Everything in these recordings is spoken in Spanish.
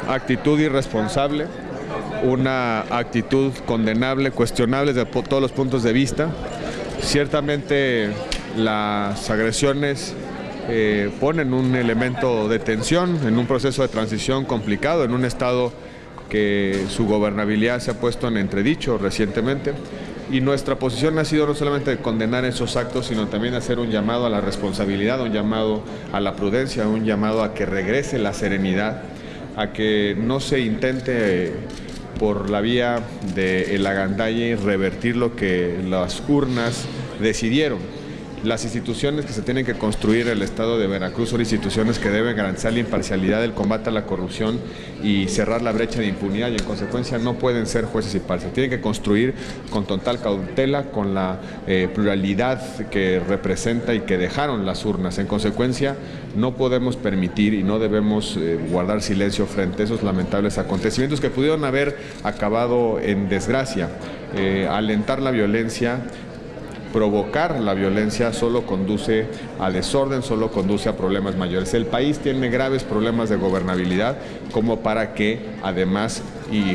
actitud irresponsable, una actitud condenable, cuestionable desde todos los puntos de vista. Ciertamente las agresiones ponen un elemento de tensión en un proceso de transición complicado, en un estado que su gobernabilidad se ha puesto en entredicho recientemente. Y nuestra posición ha sido no solamente de condenar esos actos, sino también hacer un llamado a la responsabilidad, un llamado a la prudencia, un llamado a que regrese la serenidad, a que no se intente por la vía del agandalle revertir lo que las urnas decidieron. Las instituciones que se tienen que construir en el estado de Veracruz son instituciones que deben garantizar la imparcialidad, el combate a la corrupción y cerrar la brecha de impunidad, y en consecuencia no pueden ser jueces y parciales. Tienen que construir con total cautela, con la pluralidad que representa y que dejaron las urnas. En consecuencia, no podemos permitir y no debemos guardar silencio frente a esos lamentables acontecimientos que pudieron haber acabado en desgracia. Alentar la violencia, provocar la violencia solo conduce a desorden, solo conduce a problemas mayores. El país tiene graves problemas de gobernabilidad como para que además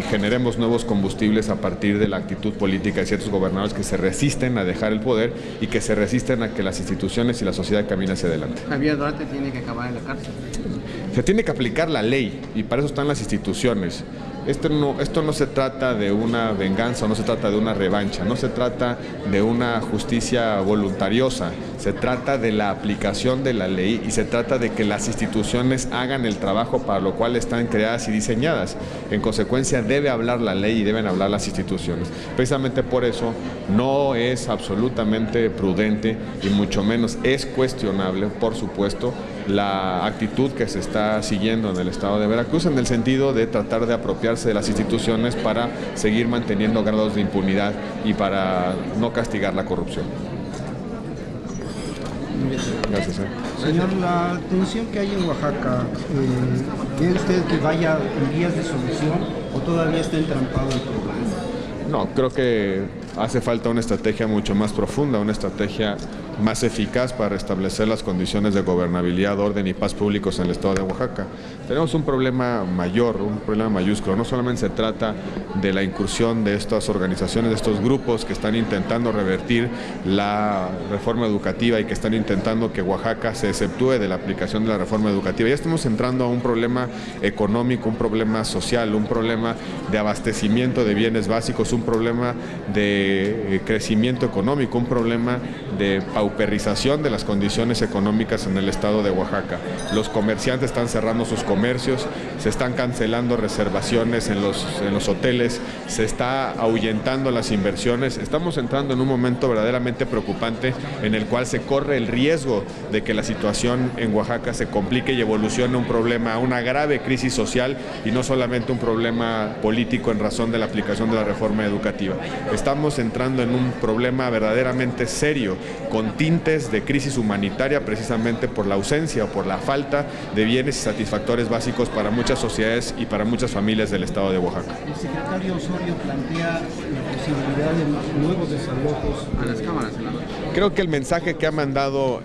generemos nuevos combustibles a partir de la actitud política de ciertos gobernadores que se resisten a dejar el poder y que se resisten a que las instituciones y la sociedad caminen hacia adelante. Javier Duarte tiene que acabar en la cárcel. Se tiene que aplicar la ley y para eso están las instituciones. Esto no se trata de una venganza, no se trata de una revancha, no se trata de una justicia voluntariosa, se trata de la aplicación de la ley y se trata de que las instituciones hagan el trabajo para lo cual están creadas y diseñadas. En consecuencia, debe hablar la ley y deben hablar las instituciones. Precisamente por eso no es absolutamente prudente y mucho menos es cuestionable, por supuesto, la actitud que se está siguiendo en el estado de Veracruz en el sentido de tratar de apropiarse de las instituciones para seguir manteniendo grados de impunidad y para no castigar la corrupción. Gracias. Señor, la tensión que hay en Oaxaca, ¿cree usted que vaya en vías de solución o todavía está entrampado el problema? No, creo que hace falta una estrategia mucho más profunda, una estrategia más eficaz para restablecer las condiciones de gobernabilidad, orden y paz públicos en el estado de Oaxaca. Tenemos un problema mayor, un problema mayúsculo. No solamente se trata de la incursión de estas organizaciones, de estos grupos que están intentando revertir la reforma educativa y que están intentando que Oaxaca se exceptúe de la aplicación de la reforma educativa. Ya estamos entrando a un problema económico, un problema social, un problema de abastecimiento de bienes básicos, un problema de crecimiento económico, un problema de pauperización de las condiciones económicas en el estado de Oaxaca. Los comerciantes están cerrando sus comercios, se están cancelando reservaciones en los hoteles, se está ahuyentando las inversiones. Estamos entrando en un momento verdaderamente preocupante en el cual se corre el riesgo de que la situación en Oaxaca se complique y evolucione un problema, una grave crisis social y no solamente un problema político en razón de la aplicación de la reforma educativa. Estamos entrando en un problema verdaderamente serio, con tintes de crisis humanitaria precisamente por la ausencia o por la falta de bienes y satisfactores básicos para muchas sociedades y para muchas familias del estado de Oaxaca. El secretario Osorio plantea la posibilidad de nuevos desalojos A las cámaras, senador. Creo que el mensaje que ha mandado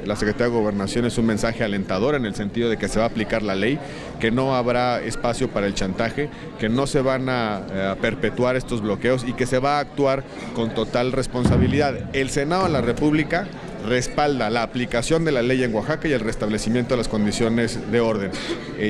la Secretaría de Gobernación es un mensaje alentador en el sentido de que se va a aplicar la ley, que no habrá espacio para el chantaje, que no se van a perpetuar estos bloqueos y que se va a actuar con total responsabilidad. El Senado de la República respalda la aplicación de la ley en Oaxaca y el restablecimiento de las condiciones de orden.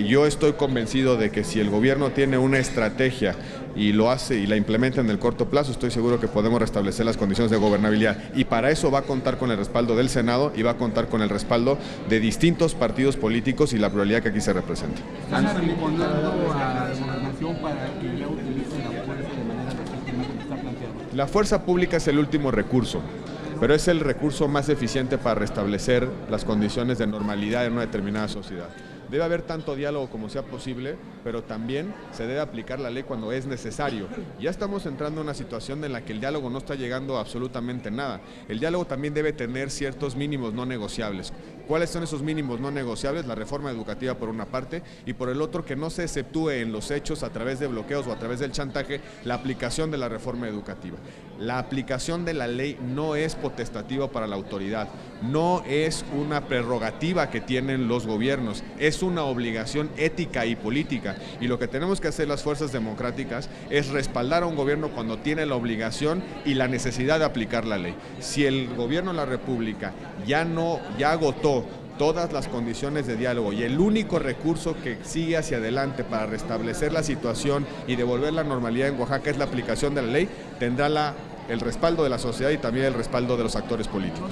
Yo estoy convencido de que si el gobierno tiene una estrategia y lo hace y la implementa en el corto plazo, estoy seguro que podemos restablecer las condiciones de gobernabilidad y para eso va a contar con el respaldo del Senado y va a contar con el respaldo de distintos partidos políticos y la pluralidad que aquí se representa. ¿Están arrinconando a la gobernación para que ya utilicen la fuerza de manera legítima como está planteado? La fuerza pública es el último recurso, pero es el recurso más eficiente para restablecer las condiciones de normalidad en una determinada sociedad. Debe haber tanto diálogo como sea posible pero también se debe aplicar la ley cuando es necesario. Ya estamos entrando en una situación en la que el diálogo no está llegando a absolutamente nada. El diálogo también debe tener ciertos mínimos no negociables. ¿Cuáles son esos mínimos no negociables? La reforma educativa por una parte, y por el otro que no se exceptúe en los hechos a través de bloqueos o a través del chantaje la aplicación de la reforma educativa. La aplicación de la ley no es potestativa para la autoridad, no es una prerrogativa que tienen los gobiernos, es una obligación ética y política, y lo que tenemos que hacer las fuerzas democráticas es respaldar a un gobierno cuando tiene la obligación y la necesidad de aplicar la ley. Si el gobierno de la República ya agotó todas las condiciones de diálogo y el único recurso que sigue hacia adelante para restablecer la situación y devolver la normalidad en Oaxaca es la aplicación de la ley, tendrá el respaldo de la sociedad y también el respaldo de los actores políticos.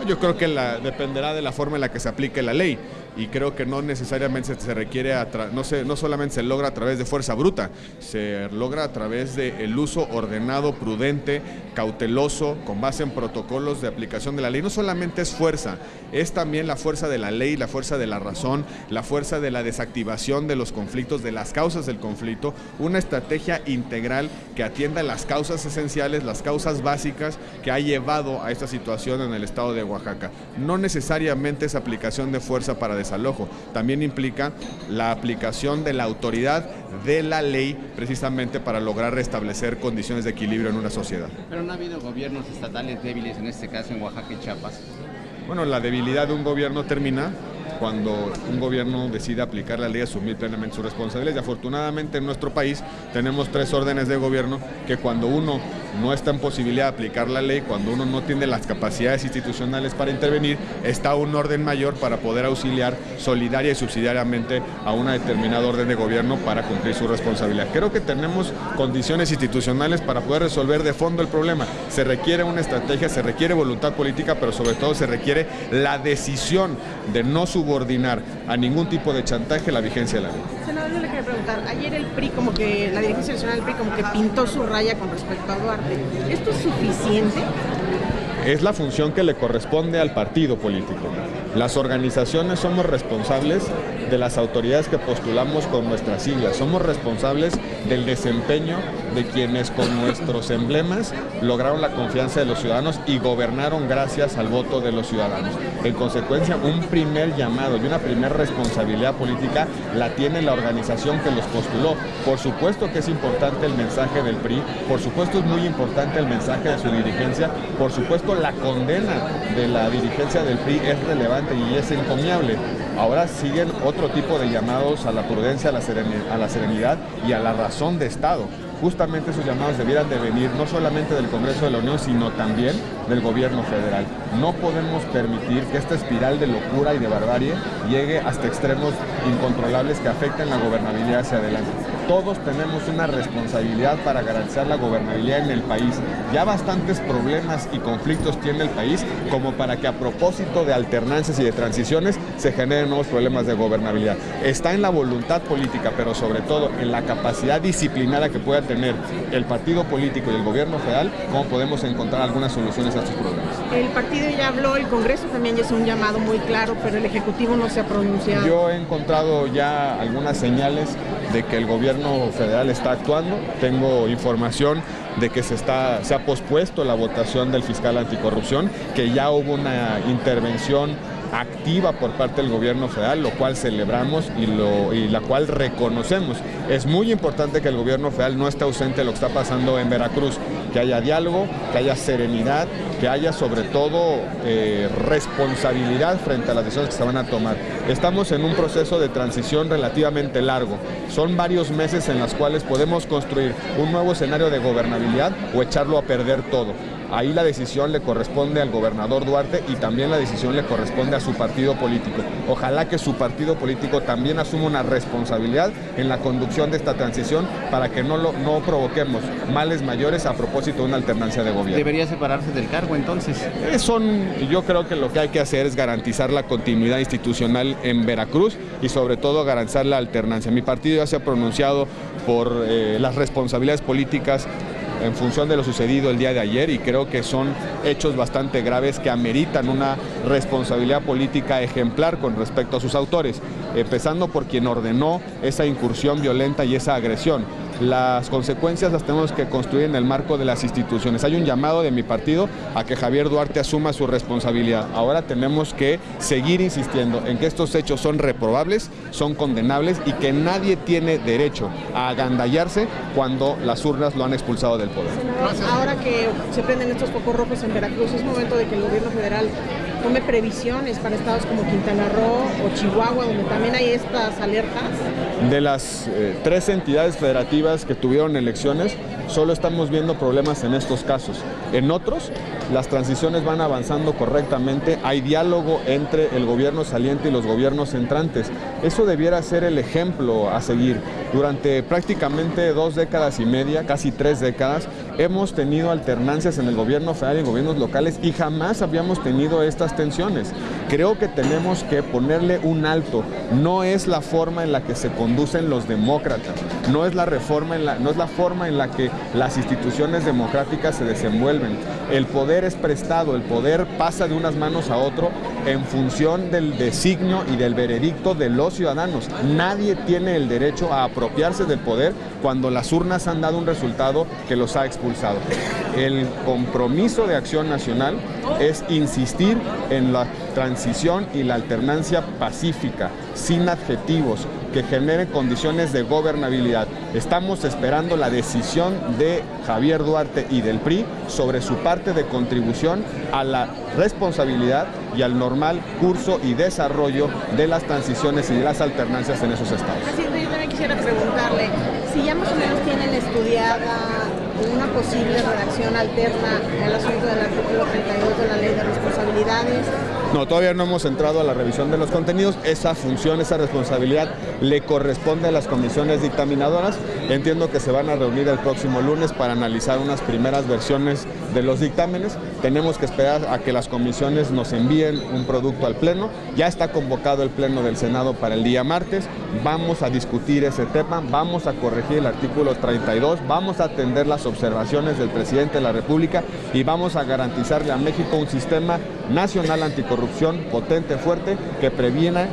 Yo creo que dependerá de la forma en la que se aplique la ley, y creo que no necesariamente se requiere, no solamente se logra a través de fuerza bruta, se logra a través del uso ordenado, prudente, cauteloso, con base en protocolos de aplicación de la ley. No solamente es fuerza, es también la fuerza de la ley, la fuerza de la razón, la fuerza de la desactivación de los conflictos, de las causas del conflicto, una estrategia integral que atienda las causas esenciales, las causas básicas que ha llevado a esta situación en el estado de Oaxaca. No necesariamente es aplicación de fuerza para desalojo, también implica la aplicación de la autoridad de la ley precisamente para lograr restablecer condiciones de equilibrio en una sociedad. Pero no ha habido gobiernos estatales débiles, en este caso en Oaxaca y Chiapas. Bueno, la debilidad de un gobierno termina cuando un gobierno decide aplicar la ley y asumir plenamente sus responsabilidades. Y afortunadamente en nuestro país tenemos 3 órdenes de gobierno que cuando uno no está en posibilidad de aplicar la ley, cuando uno no tiene las capacidades institucionales para intervenir, está un orden mayor para poder auxiliar solidaria y subsidiariamente a una determinada orden de gobierno para cumplir su responsabilidad. Creo que tenemos condiciones institucionales para poder resolver de fondo el problema. Se requiere una estrategia, se requiere voluntad política, pero sobre todo se requiere la decisión de no subordinar a ningún tipo de chantaje la vigencia de la ley. Senador, yo le quería preguntar, ayer el PRI como que, la dirigencia nacional del PRI como que pintó su raya con respecto a Duarte. ¿Esto es suficiente? Es la función que le corresponde al partido político. Las organizaciones somos responsables de las autoridades que postulamos con nuestras siglas, somos responsables del desempeño de quienes con nuestros emblemas lograron la confianza de los ciudadanos y gobernaron gracias al voto de los ciudadanos. En consecuencia, un primer llamado y una primera responsabilidad política la tiene la organización que los postuló. Por supuesto que es importante el mensaje del PRI, por supuesto es muy importante el mensaje de su dirigencia, por supuesto la condena de la dirigencia del PRI es relevante y es encomiable. Ahora siguen otro tipo de llamados a la prudencia, a la serenidad y a la razón de Estado. Justamente esos llamados debieran de venir no solamente del Congreso de la Unión, sino también del gobierno federal. No podemos permitir que esta espiral de locura y de barbarie llegue hasta extremos incontrolables que afecten la gobernabilidad hacia adelante. Todos tenemos una responsabilidad para garantizar la gobernabilidad en el país. Ya bastantes problemas y conflictos tiene el país como para que a propósito de alternancias y de transiciones se generen nuevos problemas de gobernabilidad. Está en la voluntad política, pero sobre todo en la capacidad disciplinaria que pueda tener el partido político y el gobierno federal, cómo podemos encontrar algunas soluciones a estos problemas. El partido ya habló, el Congreso también ya hizo un llamado muy claro, pero el Ejecutivo no se ha pronunciado. Yo he encontrado ya algunas señales de que el gobierno federal está actuando. Tengo información de que se ha pospuesto la votación del fiscal anticorrupción, que ya hubo una intervención activa por parte del gobierno federal, lo cual celebramos y la cual reconocemos. Es muy importante que el gobierno federal no esté ausente de lo que está pasando en Veracruz, que haya diálogo, que haya serenidad, que haya sobre todo responsabilidad frente a las decisiones que se van a tomar. Estamos en un proceso de transición relativamente largo. Son varios meses en los cuales podemos construir un nuevo escenario de gobernabilidad o echarlo a perder todo. Ahí la decisión le corresponde al gobernador Duarte y también la decisión le corresponde a su partido político. Ojalá que su partido político también asuma una responsabilidad en la conducción de esta transición para que no provoquemos males mayores a propósito de una alternancia de gobierno. ¿Debería separarse del cargo entonces? Yo creo que lo que hay que hacer es garantizar la continuidad institucional en Veracruz y sobre todo garantizar la alternancia. Mi partido ya se ha pronunciado por las responsabilidades políticas en función de lo sucedido el día de ayer, y creo que son hechos bastante graves que ameritan una responsabilidad política ejemplar con respecto a sus autores, empezando por quien ordenó esa incursión violenta y esa agresión. Las consecuencias las tenemos que construir en el marco de las instituciones. Hay un llamado de mi partido a que Javier Duarte asuma su responsabilidad. Ahora tenemos que seguir insistiendo en que estos hechos son reprobables, son condenables y que nadie tiene derecho a agandallarse cuando las urnas lo han expulsado del poder. Ahora que se prenden estos focos rojos en Veracruz, es momento de que el gobierno federal tome previsiones para estados como Quintana Roo o Chihuahua, donde también hay estas alertas. De las 3 entidades federativas que tuvieron elecciones, solo estamos viendo problemas en estos casos. En otros, las transiciones van avanzando correctamente, hay diálogo entre el gobierno saliente y los gobiernos entrantes. Eso debiera ser el ejemplo a seguir. Durante prácticamente 2 décadas y media, casi 3 décadas, hemos tenido alternancias en el gobierno federal y en gobiernos locales y jamás habíamos tenido estas tensiones. Creo que tenemos que ponerle un alto. No es la forma en la que se conducen los demócratas, no es la forma en la que las instituciones democráticas se desenvuelven. El poder es prestado, el poder pasa de unas manos a otro en función del designio y del veredicto de los ciudadanos. Nadie tiene el derecho a apropiarse del poder cuando las urnas han dado un resultado que los ha expulsado. El compromiso de Acción Nacional es insistir en la transición y la alternancia pacífica, sin adjetivos, que genere condiciones de gobernabilidad. Estamos esperando la decisión de Javier Duarte y del PRI sobre su parte de contribución a la responsabilidad y al normal curso y desarrollo de las transiciones y de las alternancias en esos estados. Así es, yo también quisiera preguntarle si ya más o menos tienen estudiada una posible redacción alterna al asunto del artículo 32 de la Ley de Responsabilidades. No, todavía no hemos entrado a la revisión de los contenidos. Esa función, esa responsabilidad le corresponde a las comisiones dictaminadoras. Entiendo que se van a reunir el próximo lunes para analizar unas primeras versiones de los dictámenes. Tenemos que esperar a que las comisiones nos envíen un producto al Pleno. Ya está convocado el Pleno del Senado para el día martes. Vamos a discutir ese tema, vamos a corregir el artículo 32, vamos a atender las observaciones del presidente de la República y vamos a garantizarle a México un sistema nacional anticorrupción potente, fuerte, que prevenga,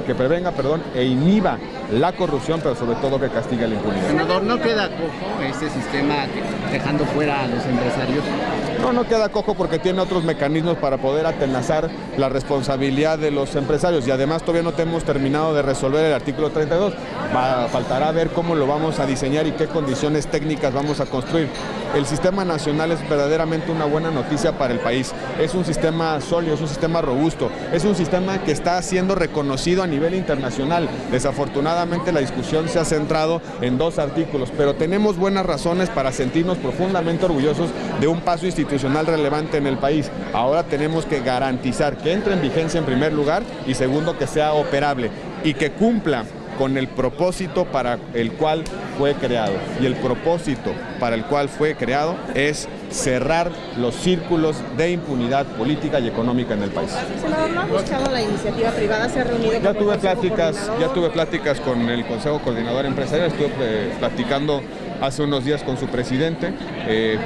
e inhiba la corrupción, pero sobre todo que castigue la impunidad. Senador, ¿no queda cojo este sistema dejando fuera a los empresarios? No queda cojo porque tiene otros mecanismos para poder atenazar la responsabilidad de los empresarios y además todavía no hemos terminado de resolver el artículo 32. Faltará ver cómo lo vamos a diseñar y qué condiciones técnicas vamos a construir. El sistema nacional es verdaderamente una buena noticia para el país. Es un sistema sólido, es un sistema robusto, es un sistema que está siendo reconocido a nivel internacional. Desafortunadamente la discusión se ha centrado en 2 artículos, pero tenemos buenas razones para sentirnos profundamente orgullosos de un paso institucional relevante en el país. Ahora tenemos que garantizar que entre en vigencia en primer lugar y segundo que sea operable y que cumpla con el propósito para el cual fue creado. Y el propósito para el cual fue creado es cerrar los círculos de impunidad política y económica en el país. Senador, ¿no ha buscado la iniciativa privada? ¿Se ha reunido con el Ya tuve pláticas con el Consejo Coordinador Empresarial, estuve platicando hace unos días con su presidente,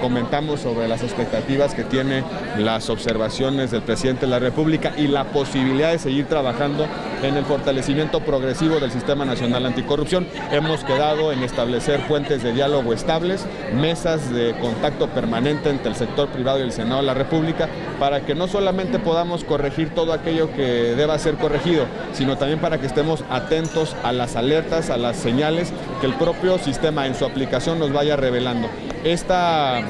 comentamos sobre las expectativas que tiene, las observaciones del presidente de la República y la posibilidad de seguir trabajando en el fortalecimiento progresivo del Sistema Nacional Anticorrupción. Hemos quedado en establecer puentes de diálogo estables, mesas de contacto permanente entre el sector privado y el Senado de la República, para que no solamente podamos corregir todo aquello que deba ser corregido, sino también para que estemos atentos a las alertas, a las señales que el propio sistema en su aplicación nos vaya revelando. Esta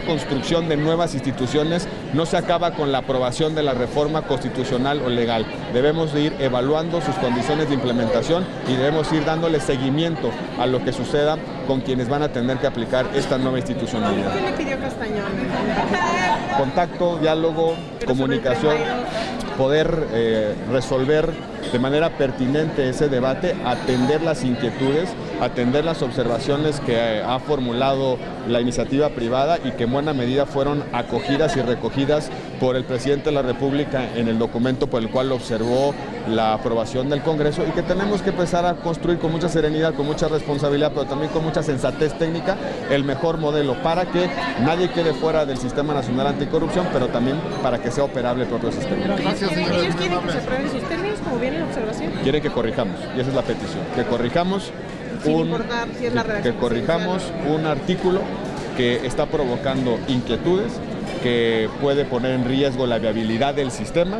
construcción de nuevas instituciones no se acaba con la aprobación de la reforma constitucional o legal. Debemos de ir evaluando sus condiciones de implementación y debemos ir dándole seguimiento a lo que suceda con quienes van a tener que aplicar esta nueva institucionalidad. ¿Qué le pidió Castañón? Contacto, diálogo, comunicación, poder resolver de manera pertinente ese debate, atender las inquietudes atender las observaciones que ha formulado la iniciativa privada y que en buena medida fueron acogidas y recogidas por el presidente de la República en el documento por el cual observó la aprobación del Congreso, y que tenemos que empezar a construir con mucha serenidad, con mucha responsabilidad, pero también con mucha sensatez técnica, el mejor modelo para que nadie quede fuera del Sistema Nacional Anticorrupción, pero también para que sea operable el propio sistema. ¿Ellos quieren que se aprueben sus términos como viene la observación? Quieren que corrijamos, y esa es la petición, que corrijamos un artículo que está provocando inquietudes, que puede poner en riesgo la viabilidad del sistema,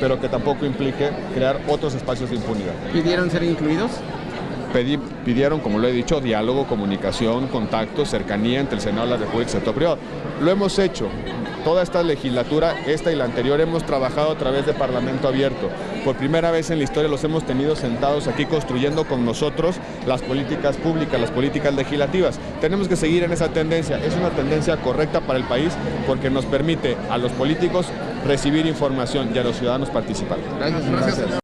pero que tampoco implique crear otros espacios de impunidad. ¿Pidieron ser incluidos? Pidieron, como lo he dicho, diálogo, comunicación, contacto, cercanía entre el Senado de la República y el sector privado. Lo hemos hecho. Toda esta legislatura, esta y la anterior, hemos trabajado a través de Parlamento Abierto. Por primera vez en la historia los hemos tenido sentados aquí construyendo con nosotros las políticas públicas, las políticas legislativas. Tenemos que seguir en esa tendencia. Es una tendencia correcta para el país porque nos permite a los políticos recibir información y a los ciudadanos participar. Gracias.